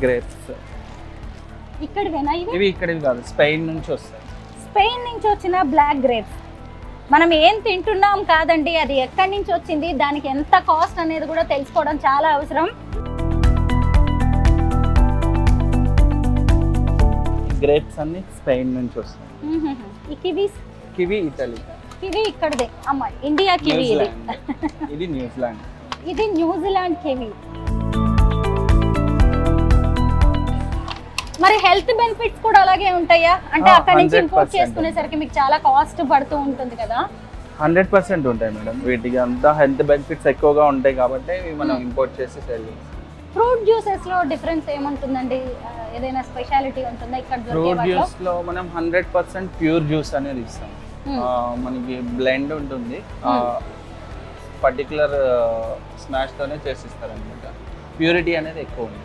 Grapes. ఇక్కడివేనా ఇవి ఇక్కడివి కాదు, Spain నుంచి వస్తాయి. స్పెయిన్ నుంచి వచ్చిన బ్లాక్ గ్రేప్స్. మనం ఏం తింటున్నాం కాదండి, అది ఎక్కడి నుంచి వచ్చింది, దానికి ఎంత కాస్ట్ అనేది కూడా తెలుసుకోవడం చాలా అవసరం. గ్రేప్స్ అన్ని స్పెయిన్ నుంచి వస్తాయి. ఈ కివీస్, కివి ఇటలీ. కివి ఇక్కడదే అమ్మ, ఇండియా కివి ఇది. ఇది న్యూజిలాండ్. ఇది న్యూజిలాండ్ కివి. మరి హెల్త్ బెనిఫిట్స్ కూడా అలాగే ఉంటాయా? అంటే అక్కడ నుంచి ఇంపోర్ట్ చేసుకునేసరికి మీకు చాలా కాస్ట్ పడుతూ ఉంటుంది కదా? 100% ఉంటాయి మేడం. వీటికి అంతా హెల్త్ బెనిఫిట్స్ ఎక్కువగా ఉంటాయి కాబట్టి మనం ఇంపోర్ట్ చేసి సెల్ చేస్తాం. ఫ్రూట్ జ్యూసెస్ లో డిఫరెన్స్ ఏముంటుందండి? ఏదైనా స్పెషాలిటీ ఉంటుందా ఇక్కడ దొరికే ఫ్రూట్ వాటిలో? జ్యూస్ లో మనం 100% ప్యూర్ జ్యూస్ అనేది ఇస్తాం. మనకి బ్లెండ్ ఉంటుంది, పర్టికులర్ స్మాష్ తోనే చేసిస్తారు అనమాట. ప్యూరిటీ అనేది ఎక్కువ ఉంది.